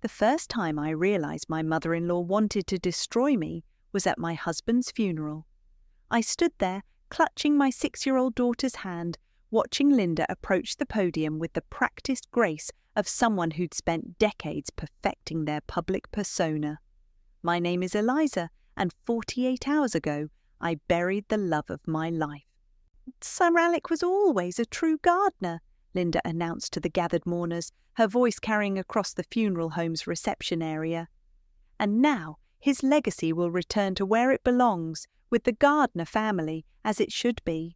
The first time I realized my mother-in-law wanted to destroy me was at my husband's funeral. I stood there, clutching my 6-year-old daughter's hand, watching Linda approach the podium with the practiced grace of someone who'd spent decades perfecting their public persona. My name is Eliza, and 48 hours ago, I buried the love of my life. Sir Alec was always a true gardener, Linda announced to the gathered mourners, her voice carrying across the funeral home's reception area. And now his legacy will return to where it belongs, with the Gardner family, as it should be.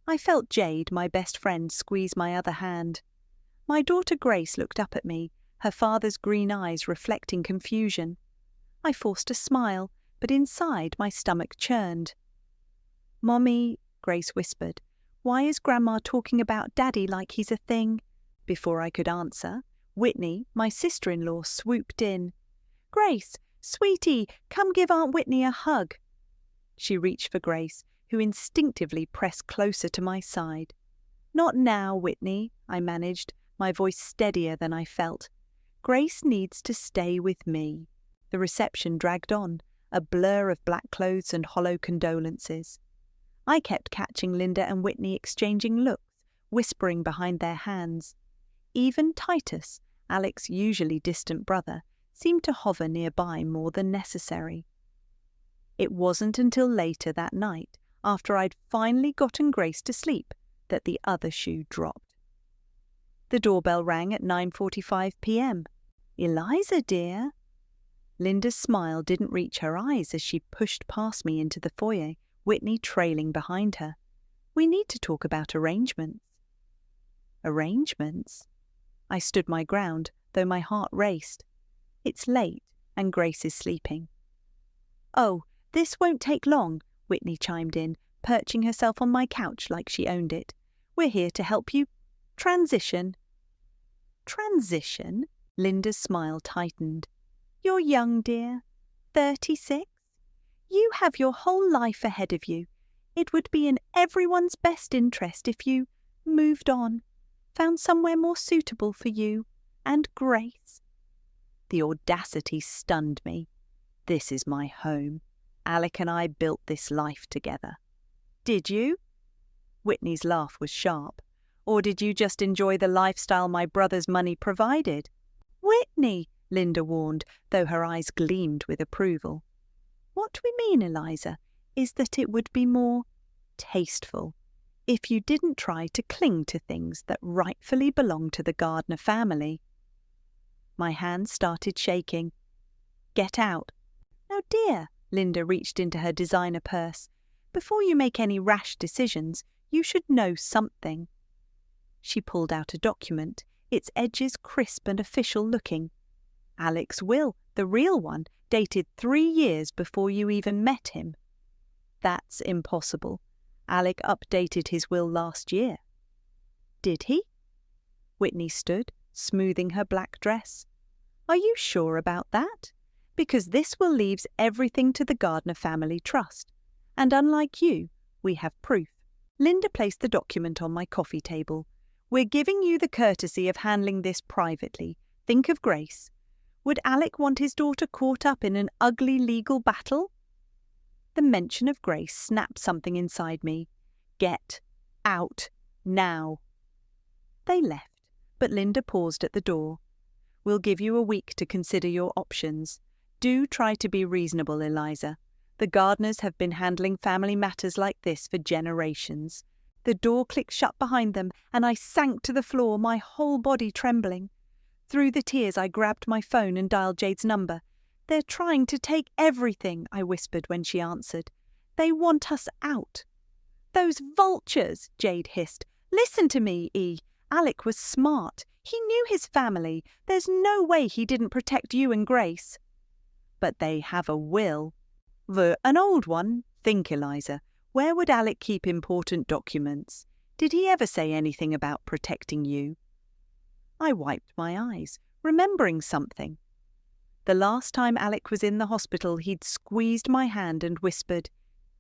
I felt Jade, my best friend, squeeze my other hand. My daughter Grace looked up at me, her father's green eyes reflecting confusion. I forced a smile, but inside my stomach churned. "Mommy," Grace whispered, "why is Grandma talking about Daddy like he's a thing?" Before I could answer, Whitney, my sister-in-law, swooped in. "Grace, sweetie, come give Aunt Whitney a hug." She reached for Grace, who instinctively pressed closer to my side. "Not now, Whitney," I managed, my voice steadier than I felt. "Grace needs to stay with me." The reception dragged on, a blur of black clothes and hollow condolences. I kept catching Linda and Whitney exchanging looks, whispering behind their hands. Even Titus, Alec's usually distant brother, seemed to hover nearby more than necessary. It wasn't until later that night, after I'd finally gotten Grace to sleep, that the other shoe dropped. The doorbell rang at 9:45 p.m. "Eliza, dear." Linda's smile didn't reach her eyes as she pushed past me into the foyer, Whitney trailing behind her. "We need to talk about arrangements." Arrangements? I stood my ground, though my heart raced. It's late, and Grace is sleeping. "Oh, this won't take long," Whitney chimed in, perching herself on my couch like she owned it. "We're here to help you transition." Transition? Linda's smile tightened. "You're young, dear. 36? You have your whole life ahead of you. It would be in everyone's best interest if you moved on, found somewhere more suitable for you and Grace." The audacity stunned me. This is my home. Alec and I built this life together. "Did you?" Whitney's laugh was sharp. "Or did you just enjoy the lifestyle my brother's money provided?" "Whitney," Linda warned, though her eyes gleamed with approval. "What we mean, Eliza, is that it would be more tasteful if you didn't try to cling to things that rightfully belong to the Gardner family." My hands started shaking. "Get out." "Now, dear," Linda reached into her designer purse, "before you make any rash decisions, you should know something." She pulled out a document, its edges crisp and official-looking. "Alec's will, the real one, dated 3 years before you even met him." "That's impossible. Alec updated his will last year." "Did he?" Whitney stood, smoothing her black dress. "Are you sure about that? Because this will leaves everything to the Gardner family trust. And unlike you, we have proof." Linda placed the document on my coffee table. "We're giving you the courtesy of handling this privately. Think of Grace. Would Alec want his daughter caught up in an ugly legal battle?" The mention of Grace snapped something inside me. "Get out now." They left, but Linda paused at the door. "We'll give you a week to consider your options. Do try to be reasonable, Eliza. The Gardners have been handling family matters like this for generations." The door clicked shut behind them, and I sank to the floor, my whole body trembling. Through the tears, I grabbed my phone and dialed Jade's number. "They're trying to take everything," I whispered when she answered. "They want us out." "Those vultures," Jade hissed. "Listen to me, E. Alec was smart. He knew his family. There's no way he didn't protect you and Grace." "But they have a will." "An old one? Think, Eliza. Where would Alec keep important documents? Did he ever say anything about protecting you?" I wiped my eyes, remembering something. The last time Alec was in the hospital, he'd squeezed my hand and whispered,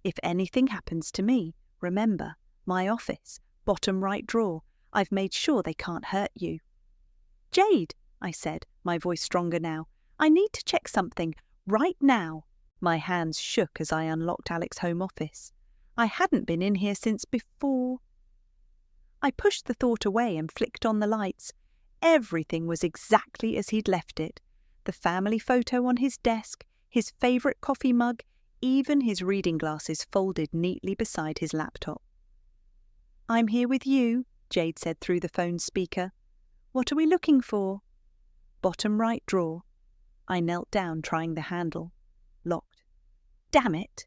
"If anything happens to me, remember, my office, bottom right drawer. I've made sure they can't hurt you." "Jade," I said, my voice stronger now. I need to check something, right now. My hands shook as I unlocked Alec's home office. I hadn't been in here since before. I pushed the thought away and flicked on the lights. Everything was exactly as he'd left it. The family photo on his desk, his favourite coffee mug, even his reading glasses folded neatly beside his laptop. "I'm here with you," Jade said through the phone speaker. "What are we looking for?" "Bottom right drawer." I knelt down, trying the handle. Locked. Damn it!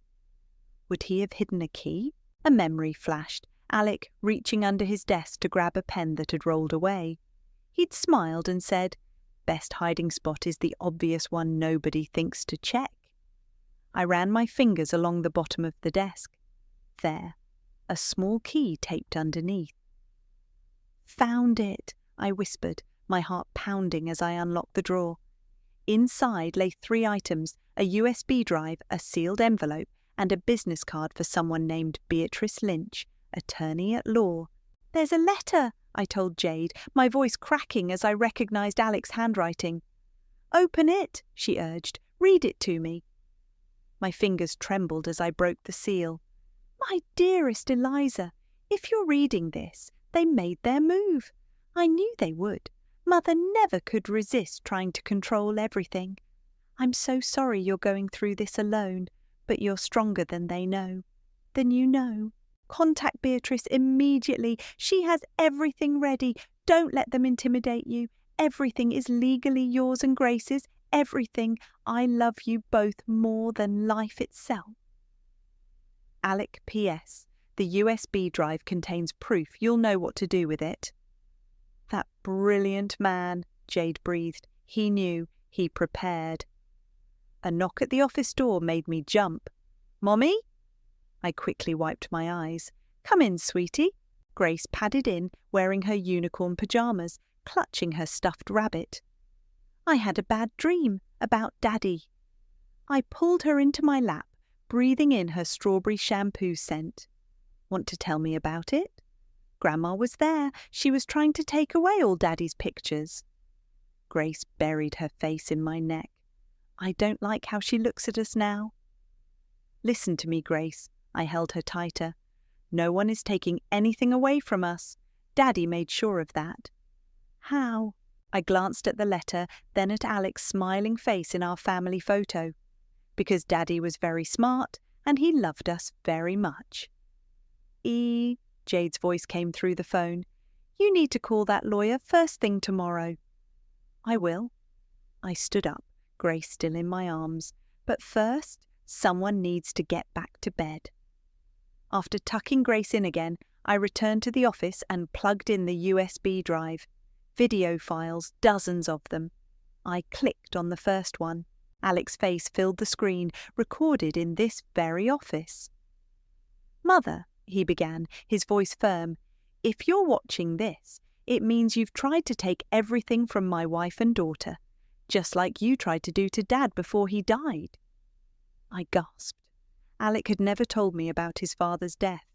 Would he have hidden a key? A memory flashed, Alec reaching under his desk to grab a pen that had rolled away. He'd smiled and said, "Best hiding spot is the obvious one nobody thinks to check." I ran my fingers along the bottom of the desk. There, a small key taped underneath. "Found it," I whispered, my heart pounding as I unlocked the drawer. Inside lay 3 items, a USB drive, a sealed envelope, and a business card for someone named Beatrice Lynch, attorney at law. "There's a letter," I told Jade, my voice cracking as I recognized Alec's handwriting. "Open it," she urged. "Read it to me." My fingers trembled as I broke the seal. "My dearest Eliza, if you're reading this, they made their move. I knew they would. Mother never could resist trying to control everything. I'm so sorry you're going through this alone, but you're stronger than they know. Than you know. Contact Beatrice immediately. She has everything ready. Don't let them intimidate you. Everything is legally yours and Grace's. Everything. I love you both more than life itself." Alec P.S. The USB drive contains proof. You'll know what to do with it. "That brilliant man," Jade breathed. He knew. He prepared. A knock at the office door made me jump. "Mommy?" I quickly wiped my eyes. "Come in, sweetie." Grace padded in, wearing her unicorn pajamas, clutching her stuffed rabbit. "I had a bad dream about Daddy." I pulled her into my lap, breathing in her strawberry shampoo scent. "Want to tell me about it?" "Grandma was there. She was trying to take away all Daddy's pictures." Grace buried her face in my neck. I don't like how she looks at us now. "Listen to me, Grace." I held her tighter. "No one is taking anything away from us. Daddy made sure of that." "How?" I glanced at the letter, then at Alec's smiling face in our family photo. "Because Daddy was very smart, and he loved us very much." Jade's voice came through the phone. "You need to call that lawyer first thing tomorrow." "I will." I stood up, Grace still in my arms. "But first, someone needs to get back to bed." After tucking Grace in again, I returned to the office and plugged in the USB drive. Video files, dozens of them. I clicked on the first one. Alec's face filled the screen, recorded in this very office. "Mother," he began, his voice firm, "if you're watching this, it means you've tried to take everything from my wife and daughter, just like you tried to do to Dad before he died." I gasped. Alec had never told me about his father's death.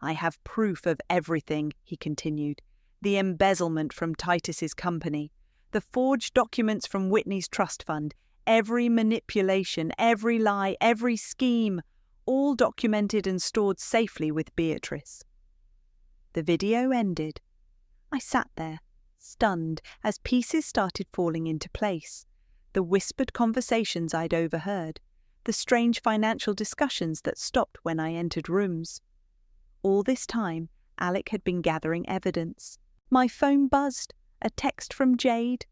"I have proof of everything," he continued. "The embezzlement from Titus's company, the forged documents from Whitney's trust fund, every manipulation, every lie, every scheme, all documented and stored safely with Beatrice." The video ended. I sat there, stunned, as pieces started falling into place. The whispered conversations I'd overheard, the strange financial discussions that stopped when I entered rooms. All this time, Alec had been gathering evidence. My phone buzzed, a text from Jade.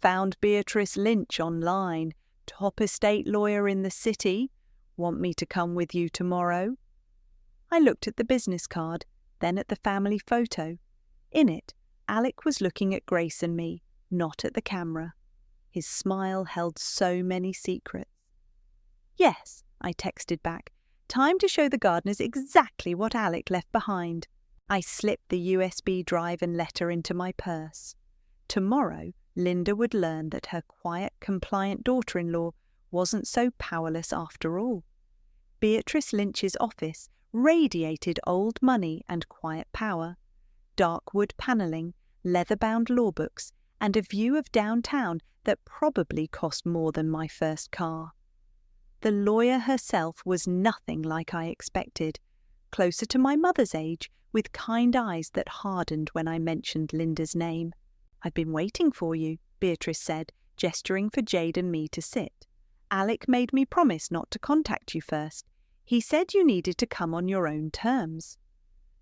"Found Beatrice Lynch online, top estate lawyer in the city. Want me to come with you tomorrow?" I looked at the business card, then at the family photo. In it, Alec was looking at Grace and me, not at the camera. His smile held so many secrets. "Yes," I texted back. "Time to show the Gardners exactly what Alec left behind." I slipped the USB drive and letter into my purse. Tomorrow, Linda would learn that her quiet, compliant daughter-in-law wasn't so powerless after all. Beatrice Lynch's office radiated old money and quiet power. Dark wood panelling, leather-bound law books, and a view of downtown that probably cost more than my first car. The lawyer herself was nothing like I expected, closer to my mother's age, with kind eyes that hardened when I mentioned Linda's name. "I've been waiting for you," Beatrice said, gesturing for Jade and me to sit. "Alec made me promise not to contact you first. He said you needed to come on your own terms."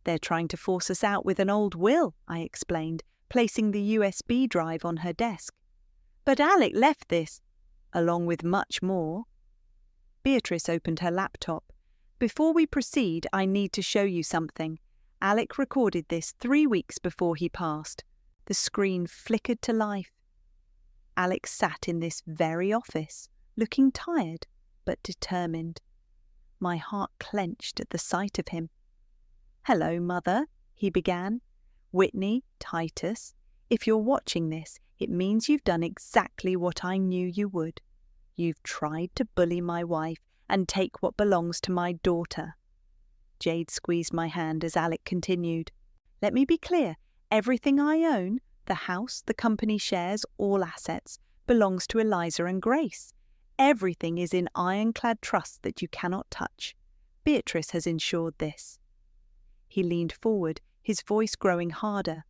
"They're trying to force us out with an old will," I explained, placing the USB drive on her desk. "But Alec left this, along with much more." Beatrice opened her laptop. "Before we proceed, I need to show you something. Alec recorded this 3 weeks before he passed." The screen flickered to life. Alec sat in this very office, looking tired but determined. My heart clenched at the sight of him. "Hello, Mother," he began. "Whitney, Titus, if you're watching this, it means you've done exactly what I knew you would. You've tried to bully my wife and take what belongs to my daughter." Jade squeezed my hand as Alec continued. "Let me be clear. Everything I own, the house, the company shares, all assets, belongs to Eliza and Grace. Everything is in ironclad trust that you cannot touch. Beatrice has ensured this." He leaned forward, his voice growing harder.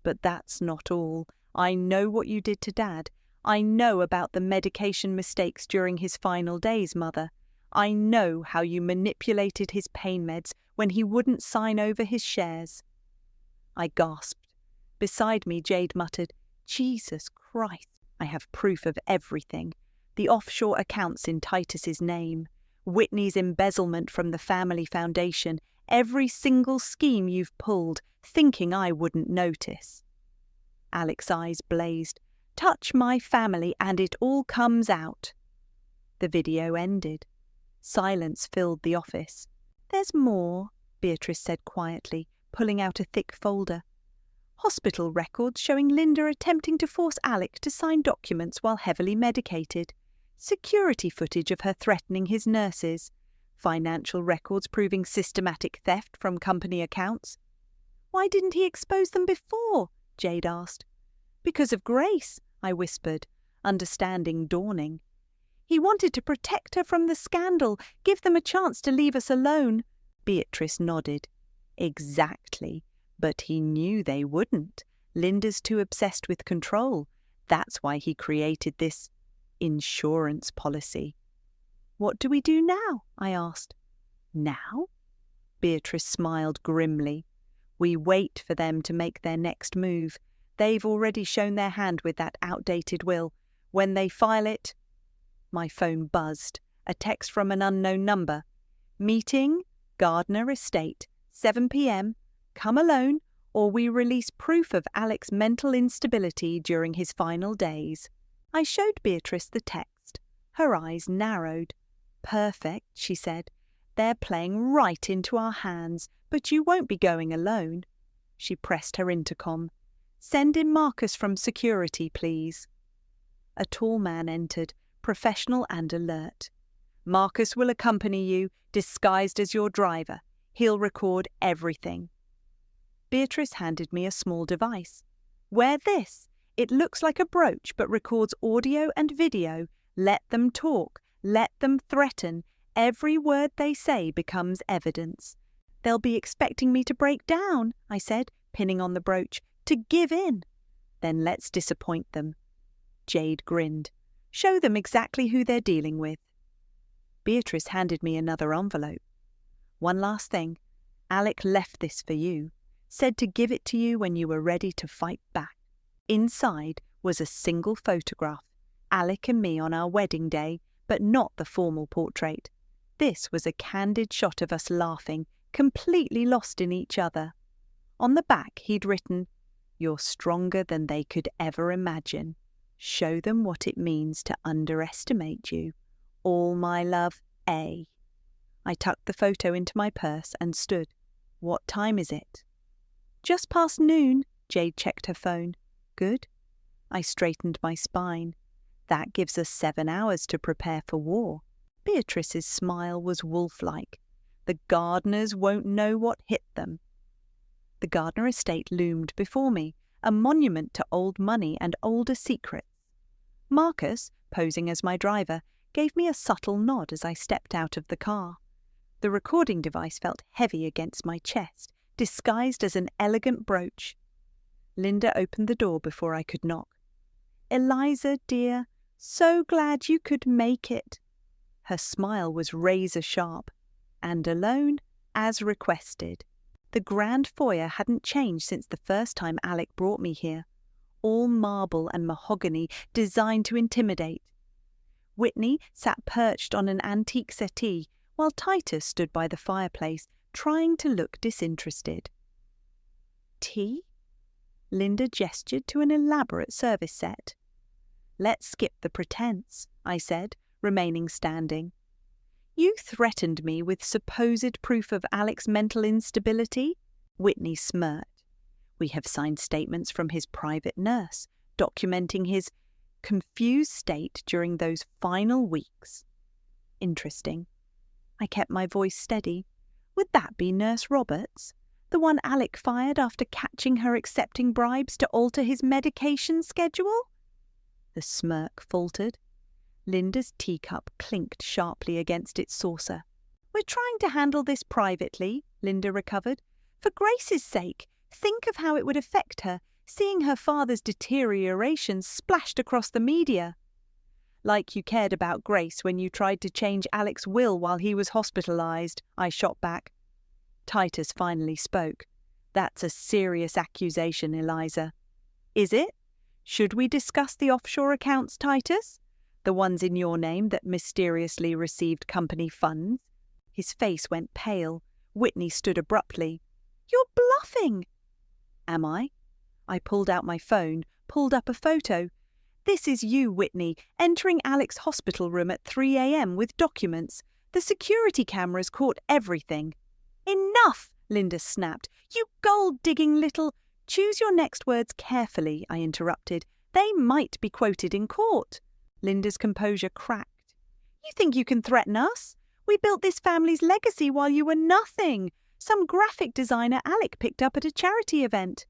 "But that's not all. I know what you did to Dad. I know about the medication mistakes during his final days, Mother. I know how you manipulated his pain meds when he wouldn't sign over his shares." I gasped. Beside me, Jade muttered, "Jesus Christ, I have proof of everything. The offshore accounts in Titus's name, Whitney's embezzlement from the family foundation, every single scheme you've pulled, thinking I wouldn't notice." Alec's eyes blazed. "Touch my family and it all comes out." The video ended. Silence filled the office. "There's more," Beatrice said quietly, pulling out a thick folder. "Hospital records showing Linda attempting to force Alec to sign documents while heavily medicated. Security footage of her threatening his nurses. Financial records proving systematic theft from company accounts." "Why didn't he expose them before?" Jade asked. "Because of Grace," I whispered, understanding dawning. "He wanted to protect her from the scandal, give them a chance to leave us alone." Beatrice nodded. "Exactly. But he knew they wouldn't. Linda's too obsessed with control. That's why he created this insurance policy." "What do we do now?" I asked. "Now?" Beatrice smiled grimly. "We wait for them to make their next move. They've already shown their hand with that outdated will. When they file it—" My phone buzzed. A text from an unknown number. "Meeting, Gardner Estate, 7 p.m. Come alone, or we release proof of Alec's mental instability during his final days." I showed Beatrice the text. Her eyes narrowed. "Perfect," she said. "They're playing right into our hands, but you won't be going alone." She pressed her intercom. "Send in Marcus from security, please." A tall man entered, professional and alert. "Marcus will accompany you, disguised as your driver. He'll record everything." Beatrice handed me a small device. "Wear this. It looks like a brooch but records audio and video. Let them talk. Let them threaten. Every word they say becomes evidence." "They'll be expecting me to break down," I said, pinning on the brooch. "To give in." "Then let's disappoint them." Jade grinned. "Show them exactly who they're dealing with." Beatrice handed me another envelope. "One last thing. Alec left this for you. Said to give it to you when you were ready to fight back." Inside was a single photograph, Alec and me on our wedding day, but not the formal portrait. This was a candid shot of us laughing, completely lost in each other. On the back he'd written, "You're stronger than they could ever imagine. Show them what it means to underestimate you. All my love, A." I tucked the photo into my purse and stood. "What time is it?" "Just past noon," Jade checked her phone. "Good." I straightened my spine. "That gives us 7 hours to prepare for war." Beatrice's smile was wolf-like. "The Gardners won't know what hit them." The Gardner estate loomed before me, a monument to old money and older secrets. Marcus, posing as my driver, gave me a subtle nod as I stepped out of the car. The recording device felt heavy against my chest, disguised as an elegant brooch. Linda opened the door before I could knock. "Eliza, dear, so glad you could make it." Her smile was razor-sharp, and alone, as requested. The grand foyer hadn't changed since the first time Alec brought me here. All marble and mahogany designed to intimidate. Whitney sat perched on an antique settee, while Titus stood by the fireplace, trying to look disinterested. "Tea?" Linda gestured to an elaborate service set. "Let's skip the pretense," I said, remaining standing. "You threatened me with supposed proof of Alec's mental instability?" Whitney smirked. "We have signed statements from his private nurse, documenting his confused state during those final weeks." "Interesting." I kept my voice steady. "Would that be Nurse Roberts? The one Alec fired after catching her accepting bribes to alter his medication schedule?" The smirk faltered. Linda's teacup clinked sharply against its saucer. "We're trying to handle this privately," Linda recovered. "For Grace's sake, think of how it would affect her, seeing her father's deterioration splashed across the media." "Like you cared about Grace when you tried to change Alec's will while he was hospitalized," I shot back. Titus finally spoke. "That's a serious accusation, Eliza." "Is it? Should we discuss the offshore accounts, Titus? The ones in your name that mysteriously received company funds?" His face went pale. Whitney stood abruptly. "You're bluffing!" "Am I?" I pulled out my phone, pulled up a photo. "This is you, Whitney, entering Alec's hospital room at 3 a.m. with documents. The security cameras caught everything." "Enough!" Linda snapped. "You gold-digging little—" "Choose your next words carefully," I interrupted. "They might be quoted in court." Linda's composure cracked. "You think you can threaten us? We built this family's legacy while you were nothing. Some graphic designer Alec picked up at a charity event."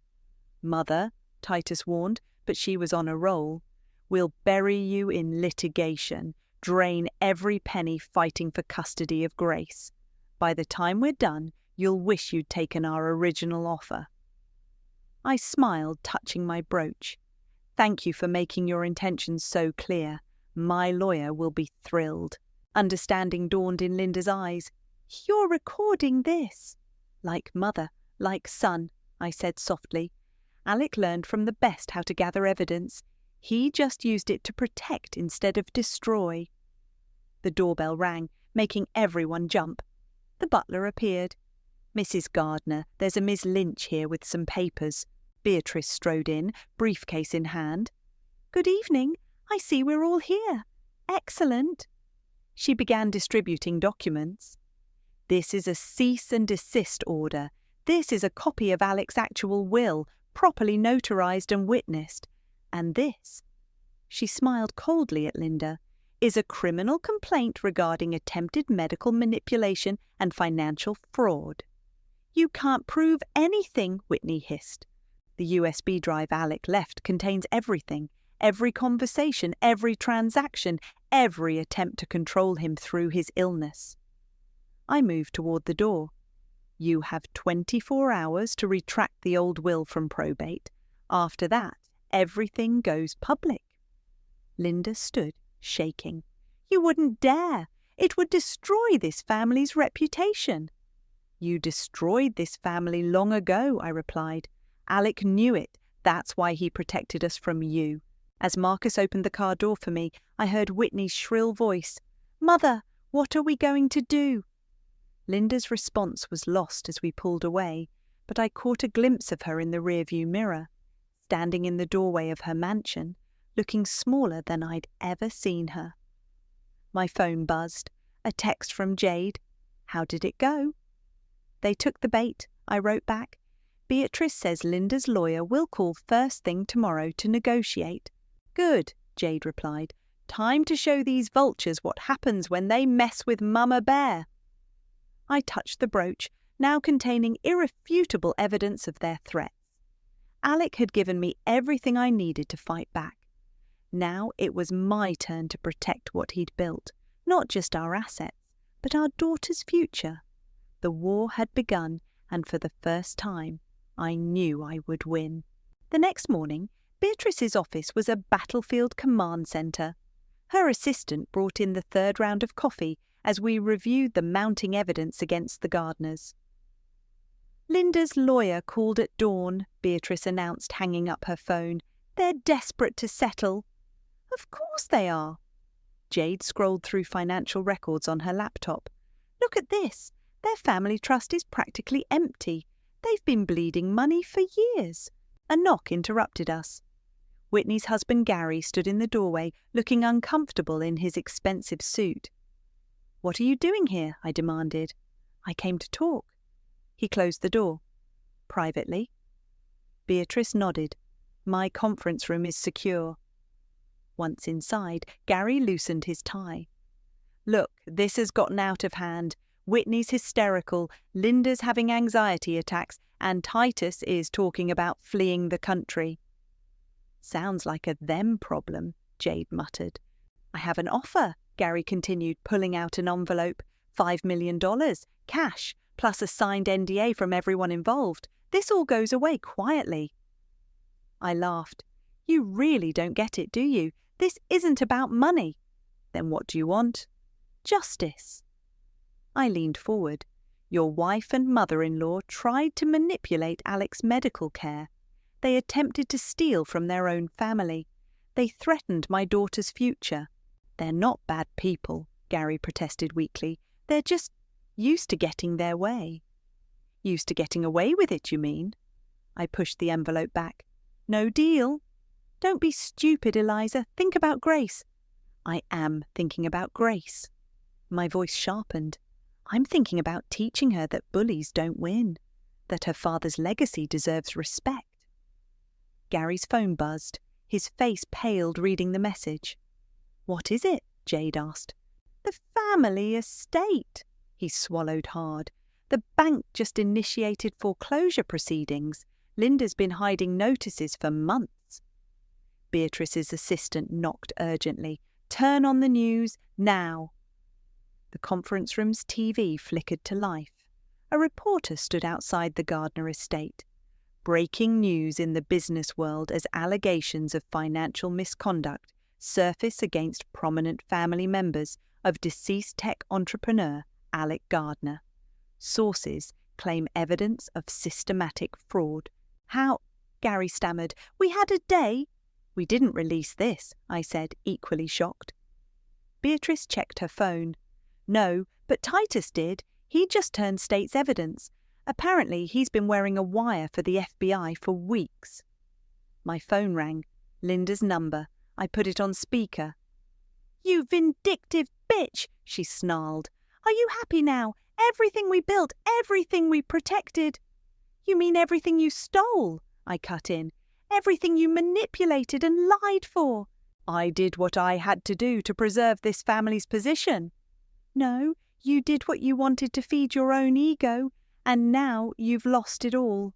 "Mother," Titus warned, but she was on a roll. "We'll bury you in litigation, drain every penny fighting for custody of Grace. By the time we're done, you'll wish you'd taken our original offer." I smiled, touching my brooch. "Thank you for making your intentions so clear. My lawyer will be thrilled." Understanding dawned in Linda's eyes. "You're recording this." "Like mother, like son," I said softly. "Alec learned from the best how to gather evidence. He just used it to protect instead of destroy." The doorbell rang, making everyone jump. The butler appeared. "Mrs. Gardner, there's a Miss Lynch here with some papers." Beatrice strode in, briefcase in hand. "Good evening. I see we're all here. Excellent." She began distributing documents. "This is a cease and desist order. This is a copy of Alec's actual will, properly notarized and witnessed. And this," she smiled coldly at Linda, "is a criminal complaint regarding attempted medical manipulation and financial fraud." "You can't prove anything," Whitney hissed. "The USB drive Alec left contains everything, every conversation, every transaction, every attempt to control him through his illness." I moved toward the door. "You have 24 hours to retract the old will from probate. After that, everything goes public." Linda stood, shaking. "You wouldn't dare. It would destroy this family's reputation." "You destroyed this family long ago," I replied. "Alec knew it. That's why he protected us from you." As Marcus opened the car door for me, I heard Whitney's shrill voice. "Mother, what are we going to do?" Linda's response was lost as we pulled away, but I caught a glimpse of her in the rearview mirror, standing in the doorway of her mansion, looking smaller than I'd ever seen her. My phone buzzed. A text from Jade. "How did it go?" "They took the bait," I wrote back. "Beatrice says Linda's lawyer will call first thing tomorrow to negotiate." "Good," Jade replied. "Time to show these vultures what happens when they mess with Mama Bear." I touched the brooch, now containing irrefutable evidence of their threats. Alec had given me everything I needed to fight back. Now it was my turn to protect what he'd built, not just our assets, but our daughter's future. The war had begun, and for the first time, I knew I would win. The next morning, Beatrice's office was a battlefield command centre. Her assistant brought in the third round of coffee as we reviewed the mounting evidence against the Gardners. "Linda's lawyer called at dawn," Beatrice announced, hanging up her phone. "They're desperate to settle." "Of course they are." Jade scrolled through financial records on her laptop. "Look at this. Their family trust is practically empty. They've been bleeding money for years." A knock interrupted us. Whitney's husband Gary stood in the doorway, looking uncomfortable in his expensive suit. "What are you doing here?" I demanded. "I came to talk." He closed the door. "Privately?" Beatrice nodded. "My conference room is secure." Once inside, Gary loosened his tie. "Look, this has gotten out of hand. Whitney's hysterical, Linda's having anxiety attacks, and Titus is talking about fleeing the country." "Sounds like a them problem," Jade muttered. "I have an offer," Gary continued, pulling out an envelope. $5 million, cash, plus a signed NDA from everyone involved. This all goes away quietly. I laughed. "You really don't get it, do you? This isn't about money." "Then what do you want?" "Justice." I leaned forward. "Your wife and mother-in-law tried to manipulate Alec's medical care. They attempted to steal from their own family. They threatened my daughter's future." "They're not bad people," Gary protested weakly. "They're just used to getting their way." "Used to getting away with it, you mean?" I pushed the envelope back. "No deal." "Don't be stupid, Eliza. Think about Grace." "I am thinking about Grace." My voice sharpened. "I'm thinking about teaching her that bullies don't win, that her father's legacy deserves respect." Gary's phone buzzed. His face paled reading the message. "What is it?" Jade asked. "The family estate." He swallowed hard. "The bank just initiated foreclosure proceedings. Linda's been hiding notices for months." Beatrice's assistant knocked urgently. "Turn on the news, now." The conference room's TV flickered to life. A reporter stood outside the Gardner estate. Breaking news in the business world as allegations of financial misconduct surface against prominent family members of deceased tech entrepreneur Alec Gardner. Sources claim evidence of systematic fraud. "How?" Gary stammered. "We had a day." "We didn't release this," I said, equally shocked. Beatrice checked her phone. "No, but Titus did. He just turned state's evidence. Apparently he's been wearing a wire for the FBI for weeks." My phone rang. Linda's number. I put it on speaker. "You vindictive bitch," she snarled. "Are you happy now? Everything we built, everything we protected." "You mean everything you stole?" I cut in. "Everything you manipulated and lied for." "I did what I had to do to preserve this family's position." "No, you did what you wanted to feed your own ego, and now you've lost it all."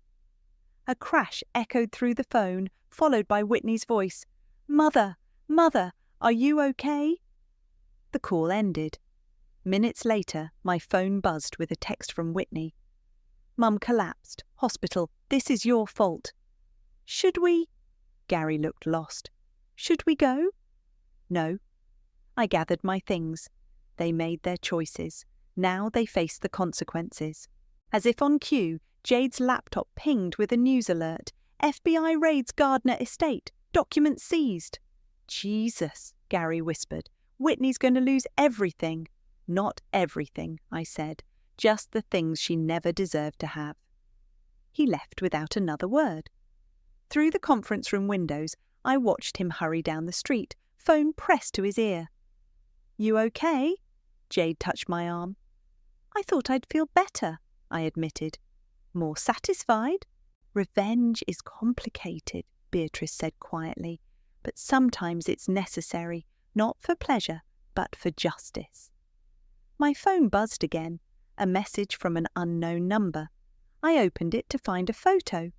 A crash echoed through the phone, followed by Whitney's voice. "Mother, Mother, are you okay?" The call ended. Minutes later, my phone buzzed with a text from Whitney. "Mum collapsed. Hospital. This is your fault." "Should we?" Gary looked lost. "Should we go?" "No." I gathered my things. They made their choices. Now they faced the consequences. As if on cue, Jade's laptop pinged with a news alert. "FBI raids Gardner estate. Documents seized." "Jesus," Gary whispered. "Whitney's going to lose everything." "Not everything," I said. "Just the things she never deserved to have." He left without another word. Through the conference room windows, I watched him hurry down the street, phone pressed to his ear. "You okay?" Jade touched my arm. "I thought I'd feel better," I admitted. "More satisfied?" "Revenge is complicated," Beatrice said quietly, "but sometimes it's necessary, not for pleasure, but for justice." My phone buzzed again, a message from an unknown number. I opened it to find a photo.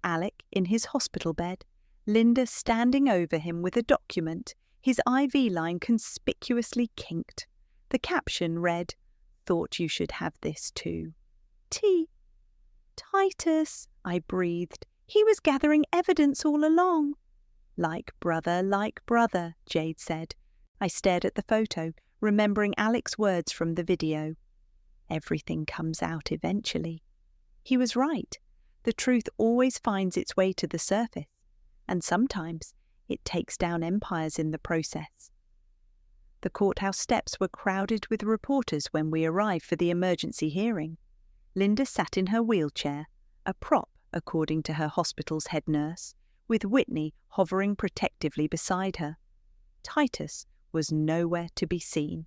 Alec in his hospital bed, Linda standing over him with a document, his IV line conspicuously kinked. The caption read, "Thought you should have this too." T. Titus, I breathed. He was gathering evidence all along. Like brother, Jade said. I stared at the photo, remembering Alec's words from the video. Everything comes out eventually. He was right. The truth always finds its way to the surface, and sometimes it takes down empires in the process. The courthouse steps were crowded with reporters when we arrived for the emergency hearing. Linda sat in her wheelchair, a prop according to her hospital's head nurse, with Whitney hovering protectively beside her. Titus was nowhere to be seen.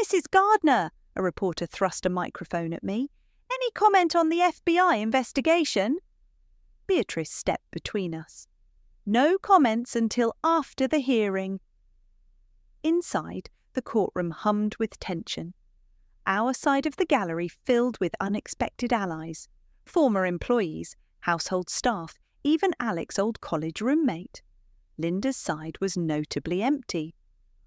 "Mrs. Gardner," a reporter thrust a microphone at me. "Any comment on the FBI investigation?" Beatrice stepped between us. "No comments until after the hearing." Inside, the courtroom hummed with tension. Our side of the gallery filled with unexpected allies, former employees, household staff, even Alec's old college roommate. Linda's side was notably empty.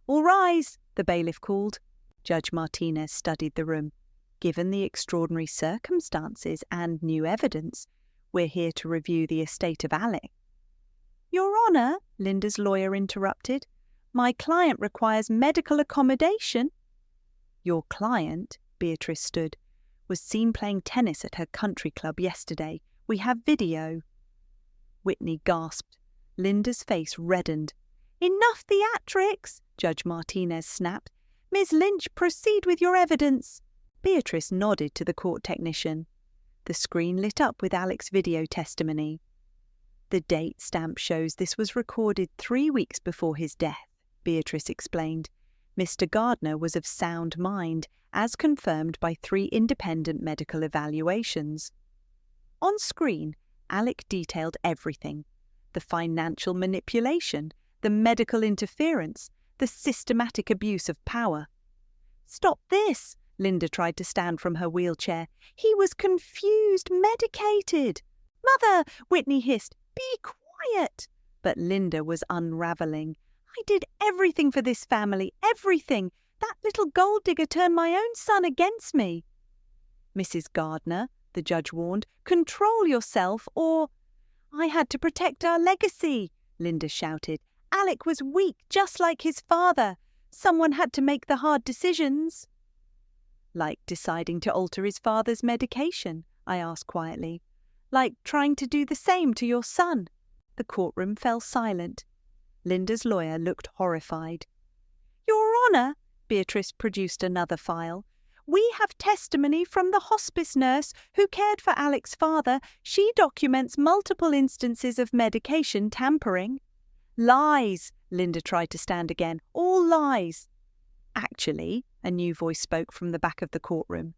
"All rise," the bailiff called. Judge Martinez studied the room. "Given the extraordinary circumstances and new evidence, we're here to review the estate of Alec." "Your Honour," Linda's lawyer interrupted, "my client requires medical accommodation." "Your client," Beatrice stood, "was seen playing tennis at her country club yesterday. We have video." Whitney gasped. Linda's face reddened. "Enough theatrics," Judge Martinez snapped. "Ms. Lynch, proceed with your evidence." Beatrice nodded to the court technician. The screen lit up with Alec's video testimony. "The date stamp shows this was recorded 3 weeks before his death," Beatrice explained. "Mr. Gardner was of sound mind, as confirmed by 3 independent medical evaluations." On screen, Alec detailed everything: the financial manipulation, the medical interference, the systematic abuse of power. "Stop this!" Linda tried to stand from her wheelchair. "He was confused, medicated." "Mother!" Whitney hissed. "Be quiet!" But Linda was unravelling. "I did everything for this family, everything. That little gold digger turned my own son against me." "Mrs. Gardner," the judge warned, "control yourself or—" "I had to protect our legacy," Linda shouted. "Alec was weak, just like his father. Someone had to make the hard decisions." "Like deciding to alter his father's medication?" I asked quietly. "Like trying to do the same to your son?" The courtroom fell silent. Linda's lawyer looked horrified. "Your Honour," Beatrice produced another file, "we have testimony from the hospice nurse who cared for Alec's father. She documents multiple instances of medication tampering." "Lies!" Linda tried to stand again. "All lies!" "Actually," a new voice spoke from the back of the courtroom.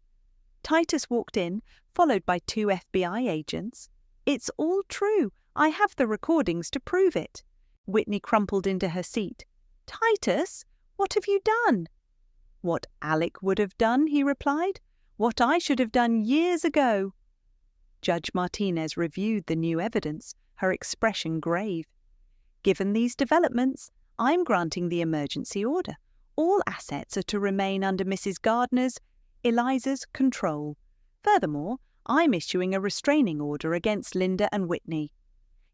Titus walked in, followed by 2 FBI agents. "It's all true. I have the recordings to prove it." Whitney crumpled into her seat. "Titus, what have you done?" "What Alec would have done," he replied. "What I should have done years ago." Judge Martinez reviewed the new evidence, her expression grave. "Given these developments, I'm granting the emergency order. All assets are to remain under Mrs. Gardner's, Eliza's, control. Furthermore, I'm issuing a restraining order against Linda and Whitney."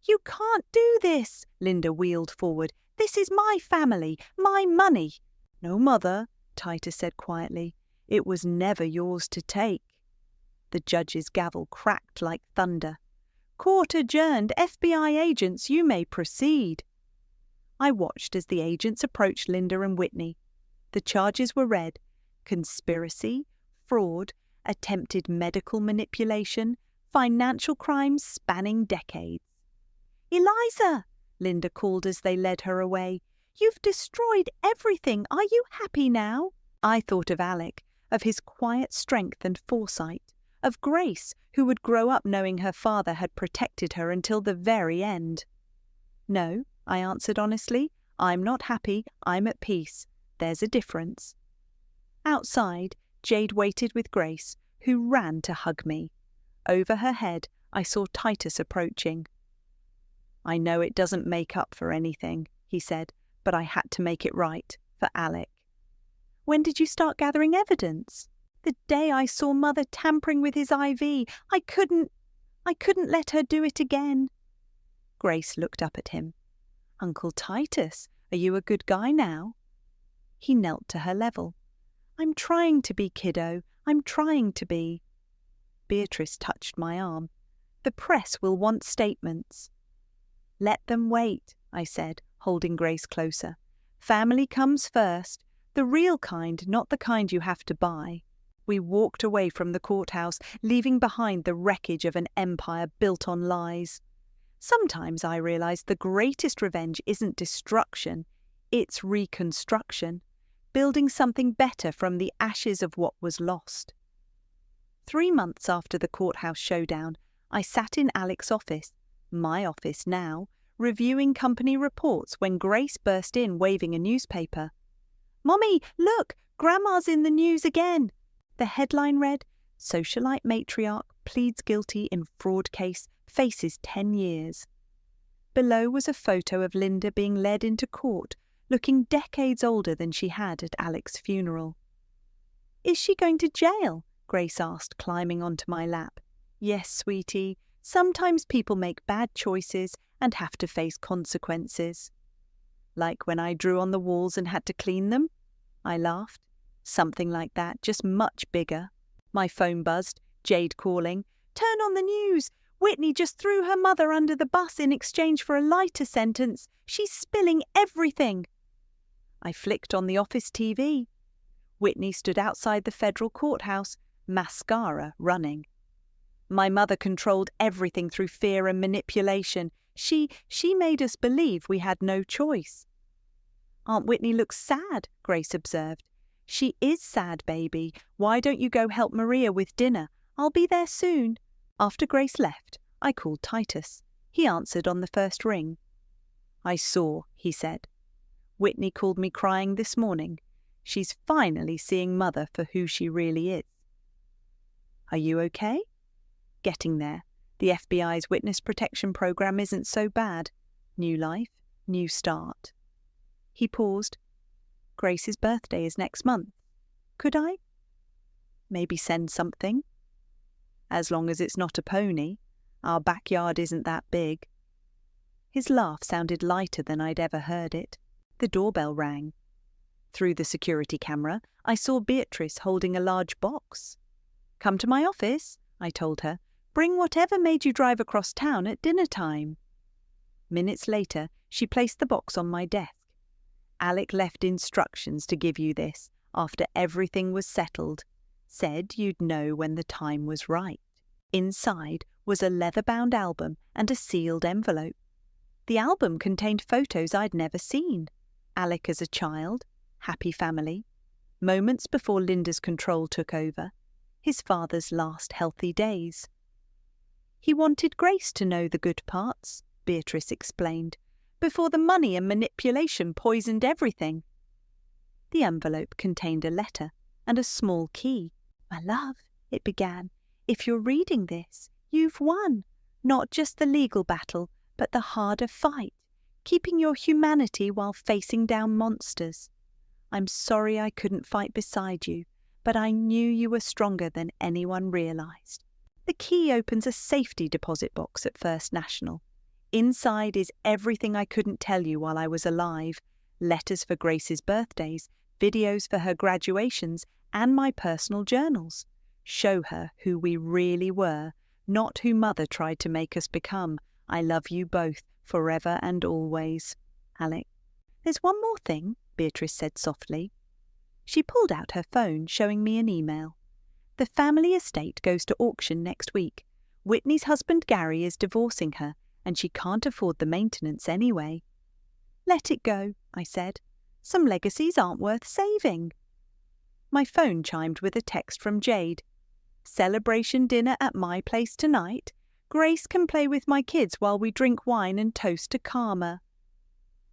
"You can't do this," Linda wheeled forward. "This is my family, my money." "No, Mother," Titus said quietly. "It was never yours to take." The judge's gavel cracked like thunder. "Court adjourned. FBI agents, you may proceed." I watched as the agents approached Linda and Whitney. The charges were read: conspiracy, fraud, attempted medical manipulation, financial crimes spanning decades. "Eliza," Linda called as they led her away, "you've destroyed everything. Are you happy now?" I thought of Alec, of his quiet strength and foresight, of Grace, who would grow up knowing her father had protected her until the very end. "No," I answered honestly. "I'm not happy. I'm at peace. There's a difference." Outside, Jade waited with Grace, who ran to hug me. Over her head, I saw Titus approaching. I know it doesn't make up for anything, he said, but I had to make it right for Alec. When did you start gathering evidence? The day I saw Mother tampering with his IV. I couldn't let her do it again. Grace looked up at him. Uncle Titus, are you a good guy now? He knelt to her level. I'm trying to be, kiddo. I'm trying to be. Beatrice touched my arm. The press will want statements. Let them wait, I said, holding Grace closer. Family comes first. The real kind, not the kind you have to buy. We walked away from the courthouse, leaving behind the wreckage of an empire built on lies. Sometimes I realized the greatest revenge isn't destruction, it's reconstruction, building something better from the ashes of what was lost. 3 months after the courthouse showdown, I sat in Alec's office, my office now, reviewing company reports when Grace burst in waving a newspaper. Mommy, look, Grandma's in the news again. The headline read, Socialite matriarch pleads guilty in fraud case, faces 10 years. Below was a photo of Linda being led into court, looking decades older than she had at Alec's funeral. Is she going to jail? Grace asked, climbing onto my lap. Yes, sweetie. Sometimes people make bad choices and have to face consequences. Like when I drew on the walls and had to clean them? I laughed. Something like that, just much bigger. My phone buzzed, Jade calling. Turn on the news. Whitney just threw her mother under the bus in exchange for a lighter sentence. She's spilling everything. I flicked on the office TV. Whitney stood outside the federal courthouse, mascara running. My mother controlled everything through fear and manipulation. She made us believe we had no choice. Aunt Whitney looks sad, Grace observed. She is sad, baby. Why don't you go help Maria with dinner? I'll be there soon. After Grace left, I called Titus. He answered on the first ring. I saw, he said. Whitney called me crying this morning. She's finally seeing Mother for who she really is. Are you okay? Getting there. The FBI's witness protection program isn't so bad. New life, new start. He paused. Grace's birthday is next month. Could I? Maybe send something? As long as it's not a pony. Our backyard isn't that big. His laugh sounded lighter than I'd ever heard it. The doorbell rang. Through the security camera, I saw Beatrice holding a large box. Come to my office, I told her. Bring whatever made you drive across town at dinner time. Minutes later, she placed the box on my desk. Alec left instructions to give you this after everything was settled. Said you'd know when the time was right. Inside was a leather-bound album and a sealed envelope. The album contained photos I'd never seen. Alec as a child, happy family, moments before Linda's control took over, his father's last healthy days. He wanted Grace to know the good parts, Beatrice explained, before the money and manipulation poisoned everything. The envelope contained a letter and a small key. My love, it began, if you're reading this, you've won. Not just the legal battle, but the harder fight, keeping your humanity while facing down monsters. I'm sorry I couldn't fight beside you, but I knew you were stronger than anyone realized. The key opens a safety deposit box at First National. Inside is everything I couldn't tell you while I was alive, letters for Grace's birthdays, videos for her graduations, and my personal journals. Show her who we really were, not who Mother tried to make us become. I love you both, forever and always. Alec. There's one more thing, Beatrice said softly. She pulled out her phone, showing me an email. The family estate goes to auction next week. Whitney's husband Gary is divorcing her, and she can't afford the maintenance anyway. Let it go, I said. Some legacies aren't worth saving. My phone chimed with a text from Jade. Celebration dinner at my place tonight. Grace can play with my kids while we drink wine and toast to karma.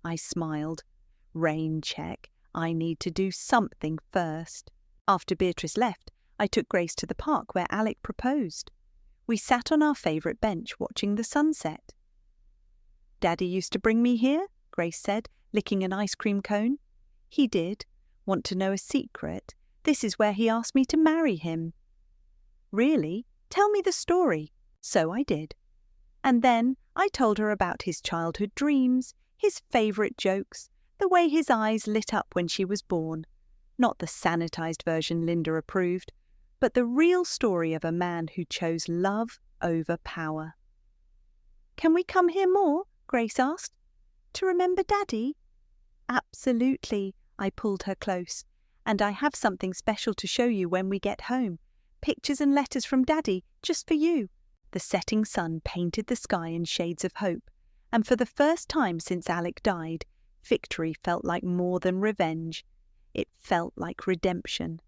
I smiled. Rain check. I need to do something first. After Beatrice left, I took Grace to the park where Alec proposed. We sat on our favourite bench watching the sunset. Daddy used to bring me here, Grace said, licking an ice cream cone. He did. Want to know a secret? This is where he asked me to marry him. Really? Tell me the story. So I did. And then I told her about his childhood dreams, his favourite jokes, the way his eyes lit up when she was born. Not the sanitized version Linda approved, but the real story of a man who chose love over power. Can we come here more? Grace asked. To remember Daddy? Absolutely, I pulled her close. And I have something special to show you when we get home. Pictures and letters from Daddy, just for you. The setting sun painted the sky in shades of hope, and for the first time since Alec died, victory felt like more than revenge. It felt like redemption.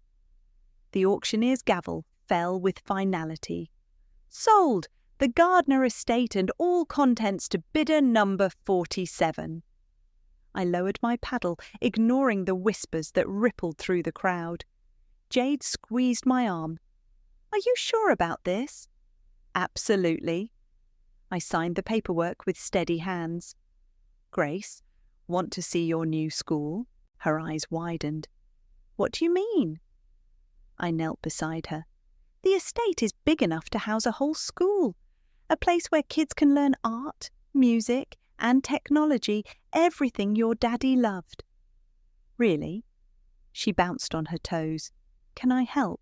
The auctioneer's gavel fell with finality. Sold! The Gardner estate and all contents to bidder number 47. I lowered my paddle, ignoring the whispers that rippled through the crowd. Jade squeezed my arm. Are you sure about this? Absolutely. I signed the paperwork with steady hands. Grace, want to see your new school? Her eyes widened. What do you mean? I knelt beside her. The estate is big enough to house a whole school. A place where kids can learn art, music, and technology, everything your daddy loved. Really? She bounced on her toes. Can I help?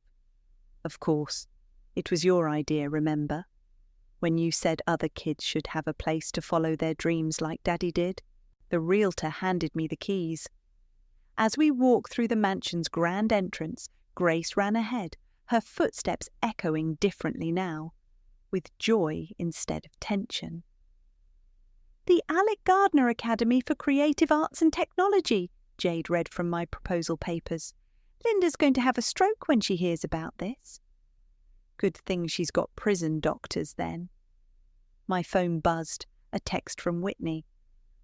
Of course. It was your idea, remember? When you said other kids should have a place to follow their dreams like Daddy did, the realtor handed me the keys. As we walked through the mansion's grand entrance, Grace ran ahead, her footsteps echoing differently now, with joy instead of tension. The Alec Gardner Academy for Creative Arts and Technology, Jade read from my proposal papers. Linda's going to have a stroke when she hears about this. Good thing she's got prison doctors then. My phone buzzed, a text from Whitney.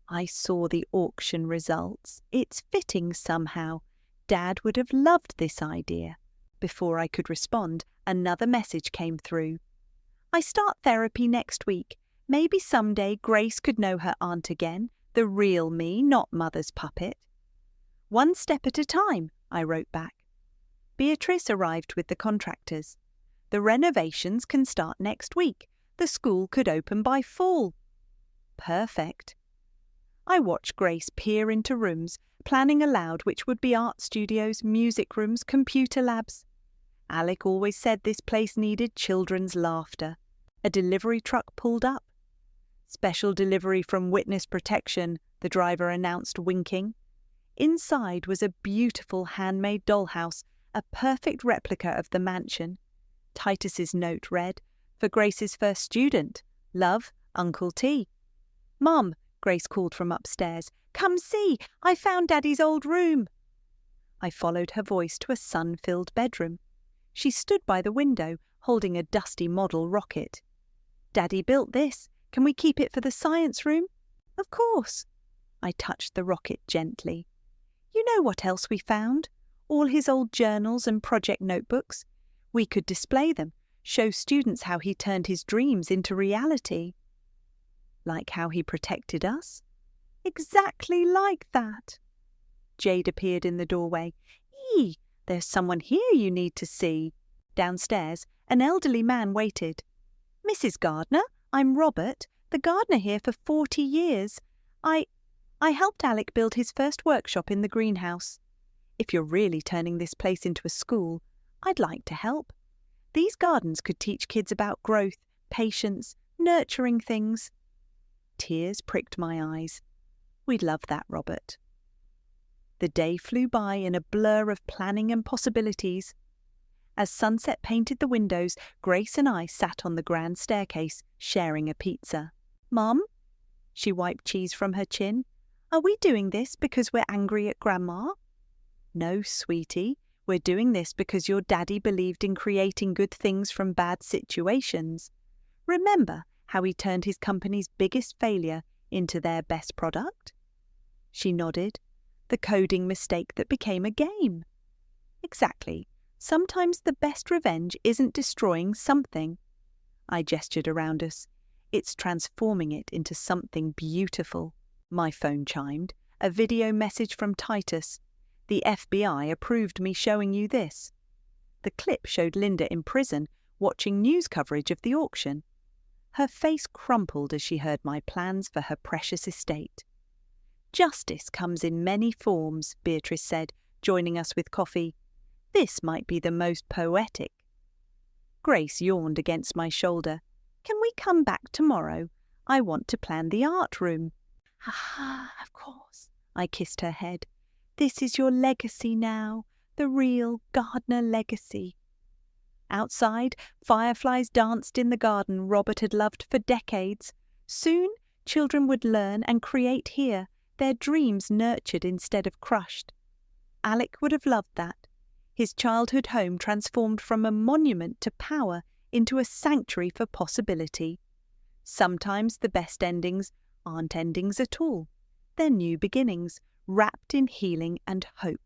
I saw the auction results. It's fitting somehow. Dad would have loved this idea. Before I could respond, another message came through. I start therapy next week. Maybe someday Grace could know her aunt again, the real me, not Mother's puppet. One step at a time, I wrote back. Beatrice arrived with the contractors. The renovations can start next week. The school could open by fall. Perfect. I watched Grace peer into rooms, planning aloud which would be art studios, music rooms, computer labs. Alec always said this place needed children's laughter. A delivery truck pulled up. Special delivery from Witness Protection, the driver announced, winking. Inside was a beautiful handmade dollhouse, a perfect replica of the mansion. Titus's note read, for Grace's first student. Love, Uncle T. Mum, Grace called from upstairs. Come see, I found Daddy's old room. I followed her voice to a sun-filled bedroom. She stood by the window, holding a dusty model rocket. Daddy built this. Can we keep it for the science room? Of course. I touched the rocket gently. You know what else we found? All his old journals and project notebooks. We could display them, show students how he turned his dreams into reality. Like how he protected us? Exactly like that. Jade appeared in the doorway. There's someone here you need to see. Downstairs, an elderly man waited. Mrs. Gardner, I'm Robert, the gardener here for 40 years. I helped Alec build his first workshop in the greenhouse. If you're really turning this place into a school, I'd like to help. These gardens could teach kids about growth, patience, nurturing things. Tears pricked my eyes. We'd love that, Robert. The day flew by in a blur of planning and possibilities. As sunset painted the windows, Grace and I sat on the grand staircase, sharing a pizza. Mum? She wiped cheese from her chin. Are we doing this because we're angry at Grandma? No, sweetie. We're doing this because your daddy believed in creating good things from bad situations. Remember how he turned his company's biggest failure into their best product? She nodded. The coding mistake that became a game. Exactly. Sometimes the best revenge isn't destroying something. I gestured around us. It's transforming it into something beautiful. My phone chimed. A video message from Titus. The FBI approved me showing you this. The clip showed Linda in prison, watching news coverage of the auction. Her face crumpled as she heard my plans for her precious estate. Justice comes in many forms, Beatrice said, joining us with coffee. This might be the most poetic. Grace yawned against my shoulder. Can we come back tomorrow? I want to plan the art room. Of course. I kissed her head. This is your legacy now, the real Gardner legacy. Outside, fireflies danced in the garden Robert had loved for decades. Soon, children would learn and create here, their dreams nurtured instead of crushed. Alec would have loved that. His childhood home transformed from a monument to power into a sanctuary for possibility. Sometimes the best endings aren't endings at all. They're new beginnings, wrapped in healing and hope.